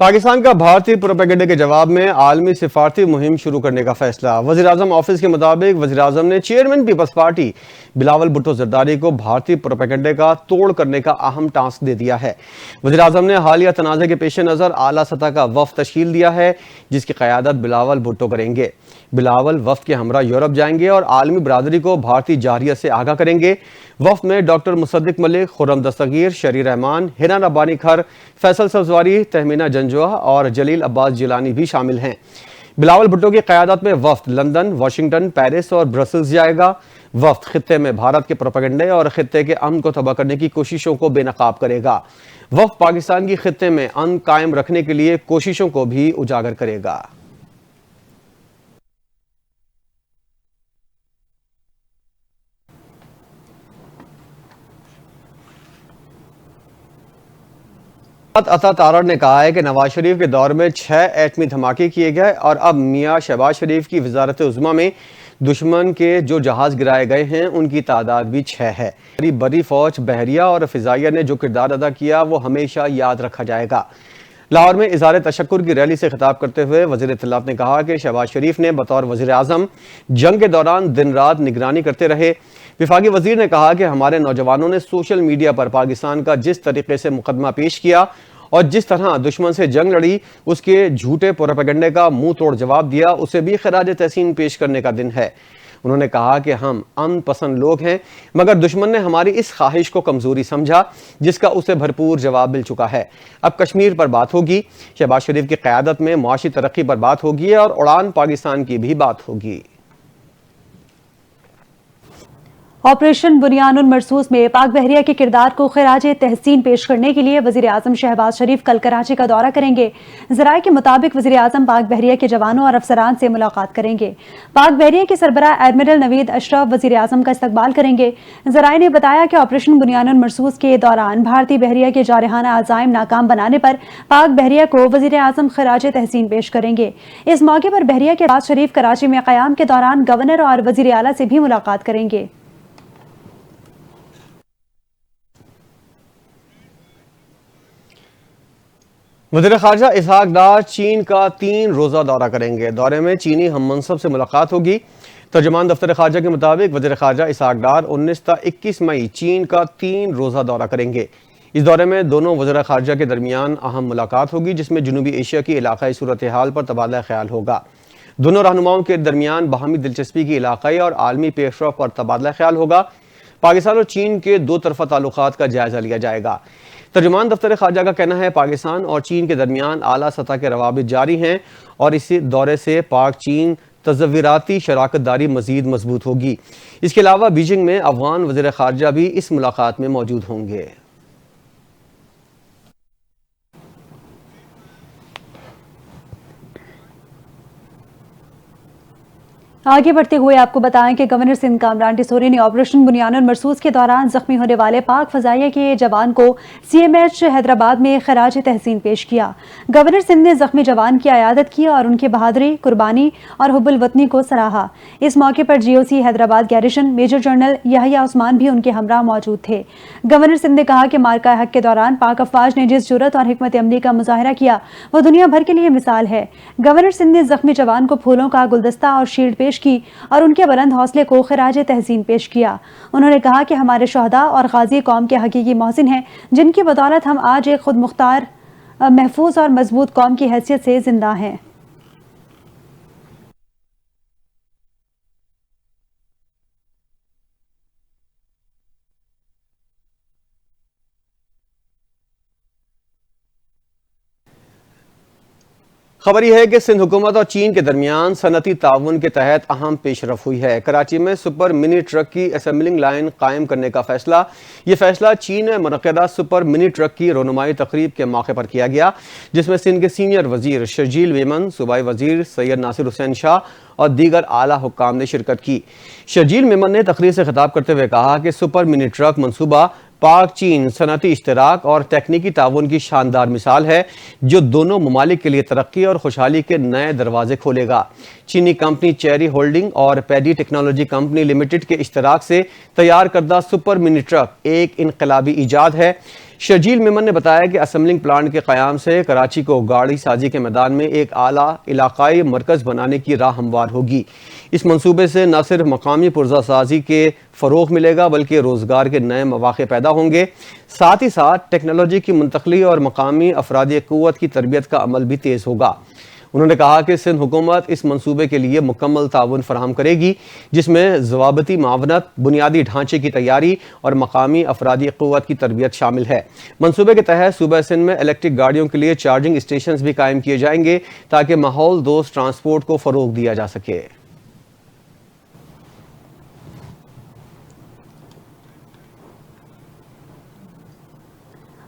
پاکستان کا بھارتی پروپیگنڈے کے جواب میں عالمی سفارتی مہم شروع کرنے کا فیصلہ۔ وزیراعظم آفس کے مطابق وزیراعظم نے چیئرمین پیپلز پارٹی بلاول بھٹو زرداری کو بھارتی پروپیگنڈے کا توڑ کرنے کا اہم ٹاسک دے دیا ہے۔ وزیراعظم نے حالیہ تنازع کے پیش نظر اعلیٰ سطح کا وفد تشکیل دیا ہے جس کی قیادت بلاول بھٹو کریں گے۔ بلاول وفد کے ہمراہ یورپ جائیں گے اور عالمی برادری کو بھارتی جارحیت سے آگاہ کریں گے۔ وفد میں ڈاکٹر مصدق ملک، خرم دستگیر، شری رحمان، ہنا ربانی کھر، فیصل سبزواری، تہمینہ جنجوہ اور جلیل عباس جیلانی بھی شامل ہیں۔ بلاول بھٹو کی قیادت میں وفد لندن، واشنگٹن، پیرس اور برسلز جائے گا۔ وفد خطے میں بھارت کے پروپیگنڈے اور خطے کے امن کو تباہ کرنے کی کوششوں کو بے نقاب کرے گا۔ وفد پاکستان کی خطے میں امن قائم رکھنے کے لیے کوششوں کو بھی اجاگر کرے گا۔ عطا تارڑ نے کہا ہے کہ نواز شریف کے دور میں 6 ایٹمی دھماکے کیے گئے اور اب میاں شہباز شریف کی وزارت عظمیٰ میں دشمن کے جو جہاز گرائے گئے ہیں ان کی تعداد بھی 6 ہے۔ بڑی فوج بحریہ اور فضائیہ نے جو کردار ادا کیا وہ ہمیشہ یاد رکھا جائے گا۔ لاہور میں اظہار تشکر کی ریلی سے خطاب کرتے ہوئے وزیر اطلاعات نے کہا کہ شہباز شریف نے بطور وزیر اعظم جنگ کے دوران دن رات نگرانی کرتے رہے۔ وفاقی وزیر نے کہا کہ ہمارے نوجوانوں نے سوشل میڈیا پر پاکستان کا جس طریقے سے مقدمہ پیش کیا اور جس طرح دشمن سے جنگ لڑی، اس کے جھوٹے پروپیگنڈے کا منہ توڑ جواب دیا، اسے بھی خراج تحسین پیش کرنے کا دن ہے۔ انہوں نے کہا کہ ہم امن پسند لوگ ہیں مگر دشمن نے ہماری اس خواہش کو کمزوری سمجھا جس کا اسے بھرپور جواب مل چکا ہے۔ اب کشمیر پر بات ہوگی، شہباز شریف کی قیادت میں معاشی ترقی پر بات ہوگی اور اڑان پاکستان کی بھی بات ہوگی۔ آپریشن بنیان المرصوص میں پاک بحریہ کے کردار کو خراج تحسین پیش کرنے کے لیے وزیر اعظم شہباز شریف کل کراچی کا دورہ کریں گے۔ ذرائع کے مطابق وزیر اعظم پاک بحریہ کے جوانوں اور افسران سے ملاقات کریں گے۔ پاک بحریہ کے سربراہ ایڈمرل نوید اشرف وزیر اعظم کا استقبال کریں گے۔ ذرائع نے بتایا کہ آپریشن بنیان المرصوص کے دوران بھارتی بحریہ کے جارحانہ عزائم ناکام بنانے پر پاک بحریہ کو وزیر اعظم خراج تحسین پیش کریں گے۔ اس موقع پر بحریہ کے شہباز شریف کراچی میں قیام کے دوران گورنر اور وزیر اعلیٰ سے بھی ملاقات کریں گے۔ وزیر خارجہ اسحاق ڈار چین کا 3 روزہ دورہ کریں گے۔ دورے میں چینی ہم منصب سے ملاقات ہوگی۔ ترجمان دفتر خارجہ کے مطابق وزیر خارجہ اسحاق ڈار 19 تا 21 مئی چین کا 3 روزہ دورہ کریں گے۔ اس دورے میں دونوں وزراء خارجہ کے درمیان اہم ملاقات ہوگی جس میں جنوبی ایشیا کی علاقائی صورتحال پر تبادلہ خیال ہوگا۔ دونوں رہنماؤں کے درمیان باہمی دلچسپی کی علاقائی اور عالمی پیش رفت پر تبادلہ خیال ہوگا۔ پاکستان اور چین کے 2 طرفہ تعلقات کا جائزہ لیا جائے گا۔ ترجمان دفتر خارجہ کا کہنا ہے پاکستان اور چین کے درمیان اعلیٰ سطح کے روابط جاری ہیں اور اس دورے سے پاک چین تصوراتی شراکت داری مزید مضبوط ہوگی۔ اس کے علاوہ بیجنگ میں افغان وزیر خارجہ بھی اس ملاقات میں موجود ہوں گے۔ آگے بڑھتے ہوئے آپ کو بتائیں کہ گورنر سندھ کامران ٹیسوری نے آپریشن بنیان المرصوص کے دوران زخمی ہونے والے پاک فضائیہ کے جوان کو CMH حیدرآباد میں خراج تحسین پیش کیا۔ گورنر سندھ نے زخمی جوان کی عیادت کی اور ان کی بہادری، قربانی اور حب الوطنی کو سراہا۔ اس موقع پر GOC حیدرآباد گیریشن میجر جنرل یحییٰ عثمان بھی ان کے ہمراہ موجود تھے۔ گورنر سندھ نے کہا کہ مارکہ حق کے دوران پاک افواج نے جس جرأت اور حکمت عملی کا مظاہرہ کیا وہ دنیا بھر کے لیے مثال ہے۔ گورنر سندھ نے زخمی جوان کو پھولوں کا گلدستہ اور شیلڈ پیش کی اور ان کے بلند حوصلے کو خراج تحسین پیش کیا۔ انہوں نے کہا کہ ہمارے شہداء اور غازی قوم کے حقیقی محسن ہیں جن کی بدولت ہم آج ایک خود مختار، محفوظ اور مضبوط قوم کی حیثیت سے زندہ ہیں۔ خبر یہ ہے کہ سندھ حکومت اور چین کے درمیان صنعتی تعاون کے تحت اہم پیش رفت ہوئی ہے۔ کراچی میں سپر منی ٹرک کی اسمبلنگ لائن قائم کرنے کا فیصلہ، یہ فیصلہ چین میں منعقدہ سپر منی ٹرک کی رونمائی تقریب کے موقع پر کیا گیا جس میں سندھ کے سینئر وزیر شرجیل میمن، صوبائی وزیر سید ناصر حسین شاہ اور دیگر اعلیٰ حکام نے شرکت کی۔ شرجیل میمن نے تقریر سے خطاب کرتے ہوئے کہا کہ سپر منی ٹرک منصوبہ پاک چین صنعتی اشتراک اور تکنیکی تعاون کی شاندار مثال ہے جو دونوں ممالک کے لیے ترقی اور خوشحالی کے نئے دروازے کھولے گا۔ چینی کمپنی چیری ہولڈنگ اور پیڈی ٹیکنالوجی کمپنی لمیٹڈ کے اشتراک سے تیار کردہ سپر منی ٹرک ایک انقلابی ایجاد ہے۔ شرجیل میمن نے بتایا کہ اسمبلنگ پلانٹ کے قیام سے کراچی کو گاڑی سازی کے میدان میں ایک اعلیٰ علاقائی مرکز بنانے کی راہ ہموار ہوگی۔ اس منصوبے سے نہ صرف مقامی پرزہ سازی کے فروغ ملے گا بلکہ روزگار کے نئے مواقع پیدا ہوں گے، ساتھ ہی ساتھ ٹیکنالوجی کی منتقلی اور مقامی افرادی قوت کی تربیت کا عمل بھی تیز ہوگا۔ انہوں نے کہا کہ سندھ حکومت اس منصوبے کے لیے مکمل تعاون فراہم کرے گی، جس میں ضوابطی معاونت، بنیادی ڈھانچے کی تیاری اور مقامی افرادی قوت کی تربیت شامل ہے۔ منصوبے کے تحت صوبہ سندھ میں الیکٹرک گاڑیوں کے لیے چارجنگ اسٹیشنز بھی قائم کیے جائیں گے تاکہ ماحول دوست ٹرانسپورٹ کو فروغ دیا جا سکے۔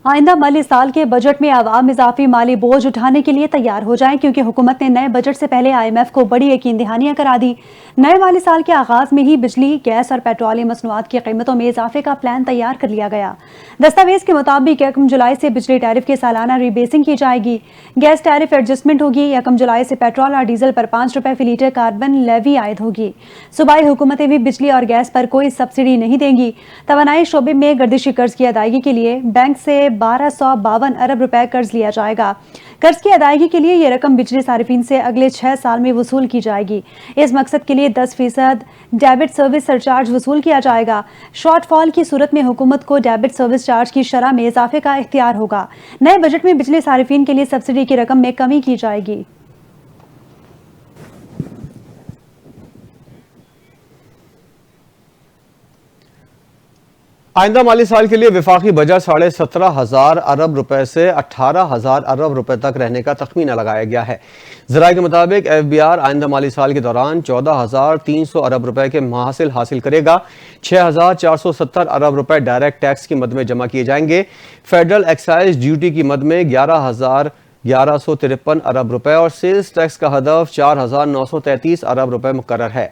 آئندہ مالی سال کے بجٹ میں عوام اضافی مالی بوجھ اٹھانے کے لیے تیار ہو جائیں، کیونکہ حکومت نے نئے بجٹ سے پہلے IMF کو بڑی یقین دہانیاں کرا دی۔ نئے مالی سال کے آغاز میں ہی بجلی، گیس اور پیٹرولیم مصنوعات کی قیمتوں میں اضافے کا پلان تیار کر لیا گیا۔ دستاویز کے مطابق 1 جولائی سے بجلی ٹیرف کی سالانہ ری بیسنگ کی جائے گی، گیس ٹیرف ایڈجسٹمنٹ ہوگی، 1 جولائی سے پیٹرول اور ڈیزل پر 5 روپے فی لیٹر کاربن لیوی عائد ہوگی۔ صوبائی حکومتیں بھی بجلی اور گیس پر کوئی سبسڈی نہیں دیں گی۔ توانائی شعبے میں گردشی قرض کی ادائیگی کے لیے بینک سے 1252 ارب روپے قرض لیا جائے گا۔ قرض کی ادائیگی کے لیے یہ رقم بجلی صارفین سے اگلے 6 سال میں وصول کی جائے گی۔ اس مقصد کے لیے 10% ڈیبٹ سروس سرچارج وصول کیا جائے گا۔ شارٹ فال کی صورت میں حکومت کو ڈیبٹ سروس چارج کی شرح میں اضافے کا اختیار ہوگا۔ نئے بجٹ میں بجلی صارفین کے لیے سبسڈی کی رقم میں کمی کی جائے گی۔ آئندہ مالی سال کے لیے وفاقی بجٹ 17,500 ارب روپے سے 18,000 ارب روپے تک رہنے کا تخمینہ لگایا گیا ہے۔ ذرائع کے مطابق FBR آئندہ مالی سال کے دوران 14,300 ارب روپے کے محاصل حاصل کرے گا۔ 6,470 ارب روپے ڈائریکٹ ٹیکس کی مد میں جمع کیے جائیں گے۔ فیڈرل ایکسائز ڈیوٹی کی مد میں 11,1153 ارب روپے اور سیلز ٹیکس کا ہدف 4,933 ارب روپے مقرر ہے۔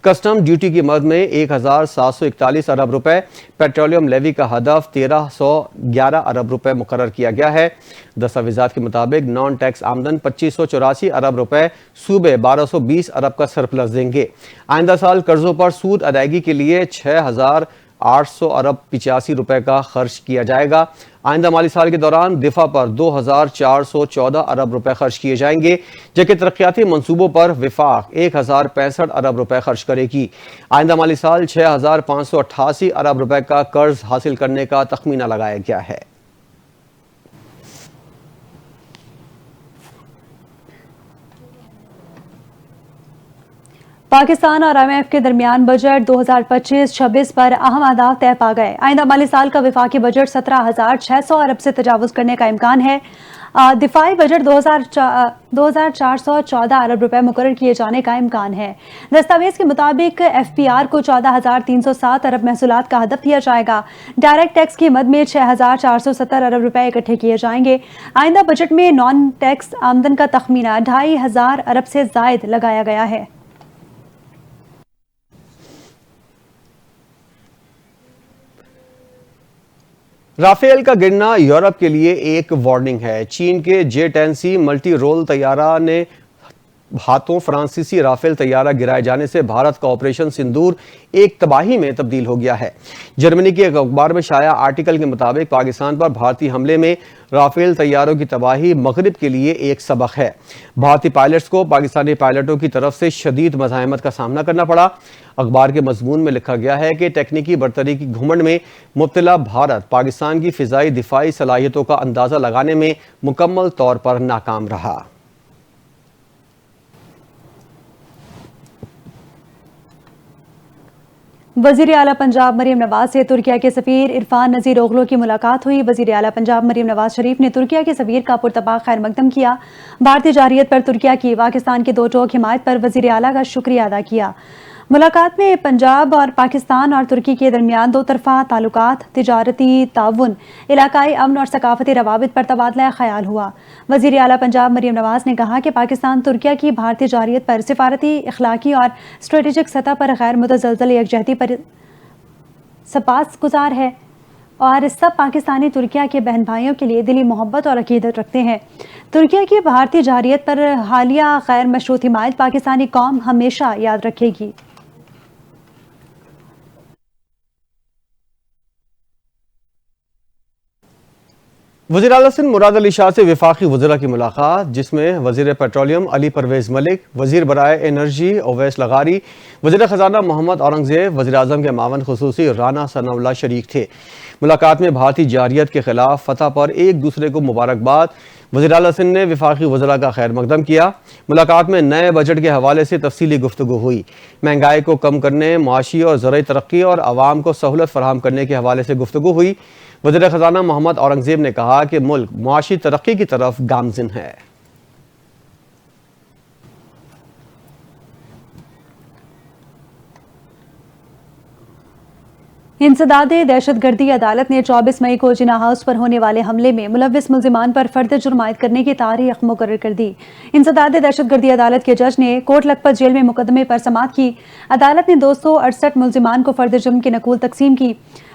کسٹم ڈیوٹی کی مد میں 1,741 ارب روپے، پیٹرولیم لیوی کا ہدف 1,311 ارب روپے مقرر کیا گیا ہے۔ دستاویزات کے مطابق نان ٹیکس آمدن 2,584 ارب روپے، صوبے 1,220 ارب کا سرپلس دیں گے۔ آئندہ سال قرضوں پر سود ادائیگی کے لیے 6,800 ارب 85 روپے کا خرچ کیا جائے گا۔ آئندہ مالی سال کے دوران دفاع پر 2,414 ارب روپے خرچ کیے جائیں گے، جبکہ ترقیاتی منصوبوں پر وفاق 1,065 ارب روپے خرچ کرے گی۔ آئندہ مالی سال 6,588 ارب روپے کا قرض حاصل کرنے کا تخمینہ لگایا گیا ہے۔ پاکستان اور IMF کے درمیان بجٹ 2025-26 پر اہم اہداف طے پا گئے۔ آئندہ مالی سال کا وفاقی بجٹ 17,600 ارب سے تجاوز کرنے کا امکان ہے۔ دفاعی بجٹ 2,414 ارب روپے مقرر کیے جانے کا امکان ہے۔ دستاویز کے مطابق FPR کو 14,307 ارب محصولات کا ہدف دیا جائے گا۔ ڈائریکٹ ٹیکس کی مد میں 6,470 ارب روپے اکٹھے کیے جائیں گے۔ آئندہ بجٹ میں نان ٹیکس آمدن کا تخمینہ 2,500 ارب سے زائد لگایا گیا ہے۔ رافیل کا گرنا یورپ کے لیے ایک وارننگ ہے۔ چین کے J-10C ملٹی رول طیارہ نے ہاتھوں فرانسیسی رافیل طیارہ گرائے جانے سے بھارت کا آپریشن سندور ایک تباہی میں تبدیل ہو گیا ہے۔ جرمنی کے ایک اخبار میں شائع آرٹیکل کے مطابق پاکستان پر بھارتی حملے میں رافیل طیاروں کی تباہی مغرب کے لیے ایک سبق ہے۔ بھارتی پائلٹس کو پاکستانی پائلٹوں کی طرف سے شدید مزاحمت کا سامنا کرنا پڑا۔ اخبار کے مضمون میں لکھا گیا ہے کہ تکنیکی برتری کی گھمنڈ میں مبتلا بھارت پاکستان کی فضائی دفاعی صلاحیتوں کا اندازہ لگانے میں مکمل طور پر ناکام رہا۔ وزیر اعلیٰ پنجاب مریم نواز سے ترکیہ کے سفیر عرفان نذیر اوغلو کی ملاقات ہوئی۔ وزیر اعلیٰ پنجاب مریم نواز شریف نے ترکیہ کے سفیر کا پرتپاک خیر مقدم کیا۔ بھارتی جارحیت پر ترکیہ کی پاکستان کی دو ٹوک حمایت پر وزیر اعلیٰ کا شکریہ ادا کیا۔ ملاقات میں پنجاب اور پاکستان اور ترکی کے درمیان دو طرفہ تعلقات، تجارتی تعاون، علاقائی امن اور ثقافتی روابط پر تبادلہ خیال ہوا۔ وزیر اعلیٰ پنجاب مریم نواز نے کہا کہ پاکستان ترکیہ کی بھارتی جارحیت پر سفارتی، اخلاقی اور اسٹریٹجک سطح پر غیر متزلزل یکجہتی پر سپاس گزار ہے اور سب پاکستانی ترکیہ کے بہن بھائیوں کے لیے دلی محبت اور عقیدت رکھتے ہیں۔ ترکیہ کی بھارتی جارحیت پر حالیہ غیر مشروط حمایت پاکستانی قوم ہمیشہ یاد رکھے گی۔ وزیر اعلیٰ سندھ مراد علی شاہ سے وفاقی وزراء کی ملاقات، جس میں وزیر پیٹرولیم علی پرویز ملک، وزیر برائے انرجی اویس لغاری، وزیر خزانہ محمد اورنگزیب، وزیر اعظم کے معاون خصوصی رانا ثناء اللہ شریک تھے۔ ملاقات میں بھارتی جارحیت کے خلاف فتح پر ایک دوسرے کو مبارکباد۔ وزیر اعلیٰ سندھ نے وفاقی وزراء کا خیر مقدم کیا۔ ملاقات میں نئے بجٹ کے حوالے سے تفصیلی گفتگو ہوئی۔ مہنگائی کو کم کرنے، معاشی اور زرعی ترقی اور عوام کو سہولت فراہم کرنے کے حوالے سے گفتگو ہوئی۔ وزیر خزانہ محمد اورنگزیب نے کہا کہ ملک معاشی ترقی کی طرف گامزن ہے۔ انسداد دہشت گردی عدالت نے 24 مئی کو جناح ہاؤس پر ہونے والے حملے میں ملوث ملزمان پر فرد جرم عائد کرنے کی تاریخ مقرر کر دی۔ انسداد دہشت گردی عدالت کے جج نے کوٹ لکھپت جیل میں مقدمے پر سماعت کی۔ عدالت نے 268 ملزمان کو فرد جرم کی نقول تقسیم کی۔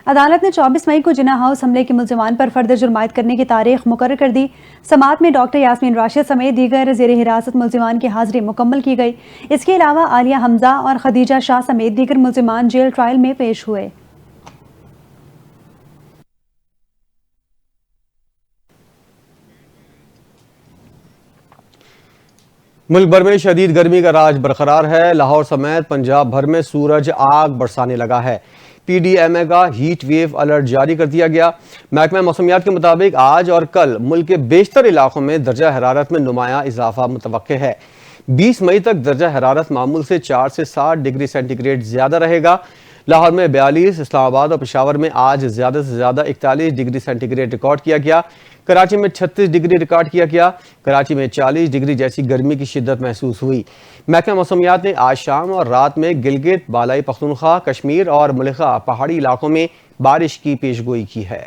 عدالت نے 24 مئی کو جناح ہاؤس حملے کے ملزمان پر فرد جرم عائد کرنے کی تاریخ مقرر کر دی۔ سماعت میں ڈاکٹر یاسمین راشد سمیت دیگر زیر حراست ملزمان کی حاضری مکمل کی گئی۔ اس کے علاوہ عالیہ حمزہ اور خدیجہ شاہ سمیت دیگر ملزمان جیل ٹرائل میں پیش ہوئے۔ ملک بھر میں شدید گرمی کا راج برقرار ہے۔ لاہور سمیت پنجاب بھر میں سورج آگ برسانے لگا ہے۔ پی ڈی ایم اے کا ہیٹ ویو الرٹ جاری کر دیا گیا۔ محکمہ موسمیات کے مطابق آج اور کل ملک کے بیشتر علاقوں میں درجہ حرارت میں نمایاں اضافہ متوقع ہے۔ 20 مئی تک درجہ حرارت معمول سے 4 سے 7 ڈگری سینٹی گریڈ زیادہ رہے گا۔ لاہور میں 42، اسلام آباد اور پشاور میں آج زیادہ سے زیادہ 41 ڈگری سینٹی گریڈ ریکارڈ کیا گیا۔ کراچی میں 36 ڈگری ریکارڈ کیا گیا۔ کراچی میں 40 ڈگری جیسی گرمی کی شدت محسوس ہوئی۔ محکمہ موسمیات نے آج شام اور رات میں گلگت، بالائی پختونخوا، کشمیر اور ملخہ پہاڑی علاقوں میں بارش کی پیشگوئی کی ہے۔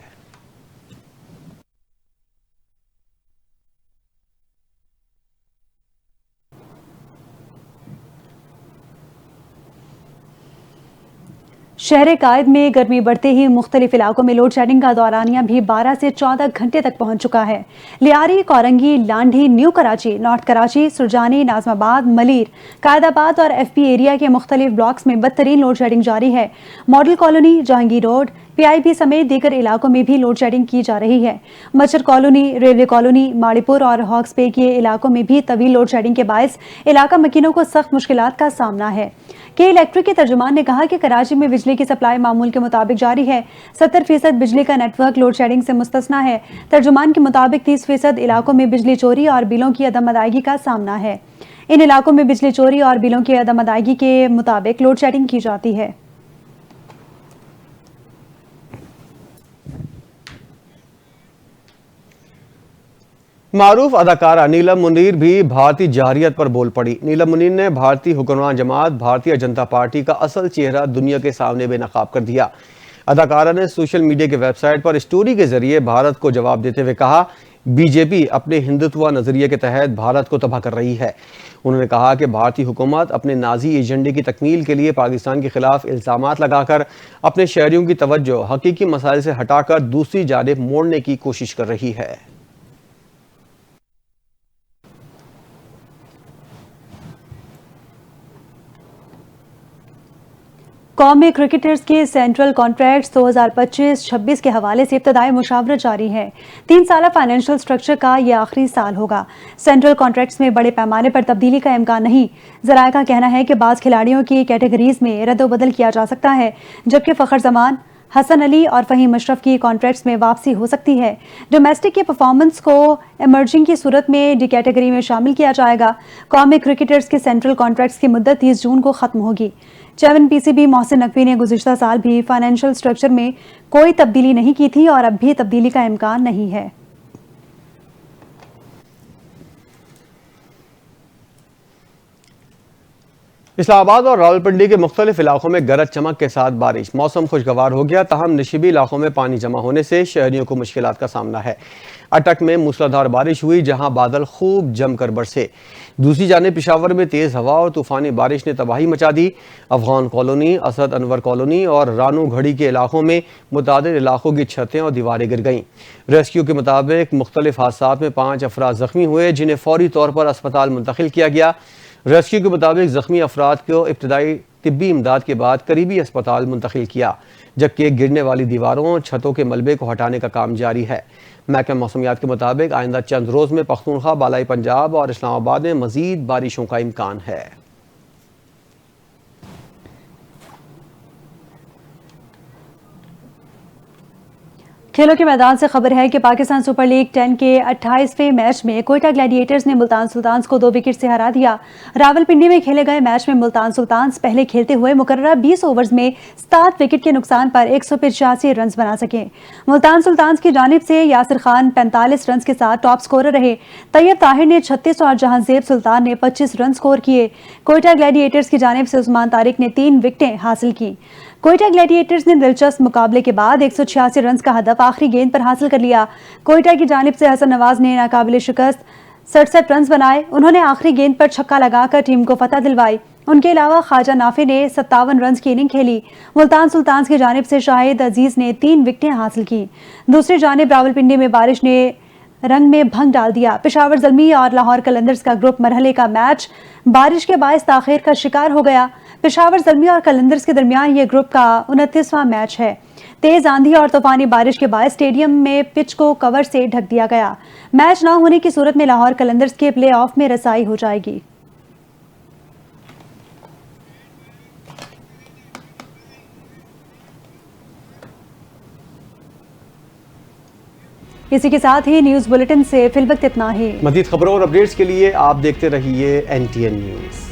شہر قائد میں گرمی بڑھتے ہی مختلف علاقوں میں لوڈ شیڈنگ کا دورانیہ بھی 12 سے 14 گھنٹے تک پہنچ چکا ہے۔ لیاری، کورنگی، لانڈھی، نیو کراچی، نارتھ کراچی، سرجانی، ناظم آباد، ملیر، قائد آباد اور ایف پی ایریا کے مختلف بلاکس میں بدترین لوڈ شیڈنگ جاری ہے۔ Model Colony, Jahangir Road, P I B سمیت دیگر علاقوں میں بھی لوڈ شیڈنگ کی جا رہی ہے۔ مچھر کالونی، ریلوے کالونی، ماڑی پور اور ہاکس بے کے علاقوں میں بھی طویل لوڈ شیڈنگ کے باعث علاقہ مکینوں کو سخت مشکلات کا سامنا ہے۔ کے الیکٹرک کے ترجمان نے کہا کہ کراچی میں بجلی کی سپلائی معمول کے مطابق جاری ہے۔ 70% بجلی کا نیٹ ورک لوڈ شیڈنگ سے مستثنیٰ ہے۔ ترجمان کے مطابق 30% علاقوں میں بجلی چوری اور بلوں کی عدم ادائیگی کا سامنا ہے۔ ان علاقوں میں بجلی چوری اور بلوں کی عدم ادائیگی کے مطابق لوڈ شیڈنگ کی جاتی ہے۔ معروف اداکارہ نیلم منیر بھی بھارتی جارحیت پر بول پڑی۔ نیلم منیر نے بھارتی حکمران جماعت بھارتیہ جنتا پارٹی کا اصل چہرہ دنیا کے سامنے بے نقاب کر دیا۔ اداکارہ نے سوشل میڈیا کے ویب سائٹ پر اسٹوری کے ذریعے بھارت کو جواب دیتے ہوئے کہا، بی جے پی اپنے ہندوتوا نظریے کے تحت بھارت کو تباہ کر رہی ہے۔ انہوں نے کہا کہ بھارتی حکومت اپنے نازی ایجنڈے کی تکمیل کے لیے پاکستان کے خلاف الزامات لگا کر اپنے شہریوں کی توجہ حقیقی مسائل سے ہٹا کر دوسری جانب موڑنے کی کوشش کر رہی ہے۔ قومی کرکٹرز کے سینٹرل کانٹریکٹس 2025-26 کے حوالے سے ابتدائی مشاورت جاری ہے۔ 3 سالہ فائنینشل سٹرکچر کا یہ آخری سال ہوگا۔ سینٹرل کانٹریکٹس میں بڑے پیمانے پر تبدیلی کا امکان نہیں۔ ذرائع کا کہنا ہے کہ بعض کھلاڑیوں کی کیٹیگریز میں رد و بدل کیا جا سکتا ہے، جبکہ فخر زمان، حسن علی اور فہیم اشرف کی کانٹریکٹس میں واپسی ہو سکتی ہے۔ ڈومیسٹک کی پرفارمنس کو ایمرجنگ کی صورت میں ڈی کیٹیگری میں شامل کیا جائے گا۔ قومی کرکٹرز کے سینٹرل کانٹریکٹس کی مدت 30 جون کو ختم ہوگی۔ Chairman P C B Mohsin Naqvi نے گزشتہ سال بھی فائنینشل سٹرکچر میں کوئی تبدیلی نہیں کی تھی اور اب بھی تبدیلی کا امکان نہیں ہے۔ اسلام آباد اور راولپنڈی کے مختلف علاقوں میں گرج چمک کے ساتھ بارش، موسم خوشگوار ہو گیا، تاہم نشیبی علاقوں میں پانی جمع ہونے سے شہریوں کو مشکلات کا سامنا ہے۔ اٹک میں موسلادھار بارش ہوئی جہاں بادل خوب جم کر برسے۔ دوسری جانب پشاور میں تیز ہوا اور طوفانی بارش نے تباہی مچا دی۔ افغان کالونی، اسد انور کالونی اور رانو گھڑی کے علاقوں میں متعدد علاقوں کی چھتیں اور دیواریں گر گئیں۔ ریسکیو کے مطابق مختلف حادثات میں 5 افراد زخمی ہوئے جنہیں فوری طور پر اسپتال منتقل کیا گیا۔ ریسکیو کے مطابق زخمی افراد کو ابتدائی طبی امداد کے بعد قریبی اسپتال منتقل کیا، جبکہ گرنے والی دیواروں اور چھتوں کے ملبے کو ہٹانے کا کام جاری ہے۔ محکمہ موسمیات کے مطابق آئندہ چند روز میں پختونخوا، بالائی پنجاب اور اسلام آباد میں مزید بارشوں کا امکان ہے۔ کھیلوں کے میدان سے خبر ہے کہ پاکستان سپر لیگ 10 کے 28ویں میچ میں کوئٹہ گلیڈیٹرز نے ملتان سلطانز کو 2 وکٹ سے ہرا دیا۔ راولپنڈی میں کھیلے گئے میچ میں ملتان سلطانز پہلے کھیلتے ہوئے مقررہ 20 اوورز میں 7 وکٹ کے نقصان پر 185 رنز بنا سکے۔ ملتان سلطانز کی جانب سے یاسر خان 45 رنز کے ساتھ ٹاپ سکورر رہے۔ طیب طاہر نے 36 اور جہانزیب سلطان نے 25 رن سکور کیے۔ کوئٹہ گلیڈیٹرز کی جانب سے عثمان طارق نے 3 وکٹیں حاصل کی۔ کوئٹہ گلیڈیٹرز نے دلچسپ مقابلے کے بعد 186 رنز کا ہدف آخری گیند پر حاصل کر لیا۔ کوئٹہ کی جانب سے حسن نواز نے ناقابل شکست 67 رنز بنائے۔ انہوں نے آخری گیند پر چھکا لگا کر ٹیم کو فتح دلوائی۔ ان کے علاوہ خواجہ نافع نے 57 رنز کی اننگ کھیلی۔ ملتان سلطانز کی جانب سے شاہد عزیز نے 3 وکٹیں حاصل کی۔ دوسری جانب راولپنڈی میں بارش نے رنگ میں بھنگ ڈال دیا۔ پشاور زلمی اور لاہور قلندرز کا گروپ مرحلے کا میچ بارش کے باعث تاخیر کا شکار ہو گیا۔ پشاور زلمی اور قلندرز کے درمیان یہ گروپ کا 29واں میچ ہے۔ تیز آندھی اور طوفانی بارش کے باعث اسٹیڈیم میں پچ کو کور سے ڈھک دیا گیا۔ میچ نہ ہونے کی صورت میں لاہور قلندرز کے پلے آف میں رسائی ہو جائے گی۔ اسی کے ساتھ ہی نیوز بلیٹن سے فی الوقت اتنا ہی۔ مزید خبروں اور اپڈیٹس کے لیے آپ دیکھتے رہیے NTN نیوز۔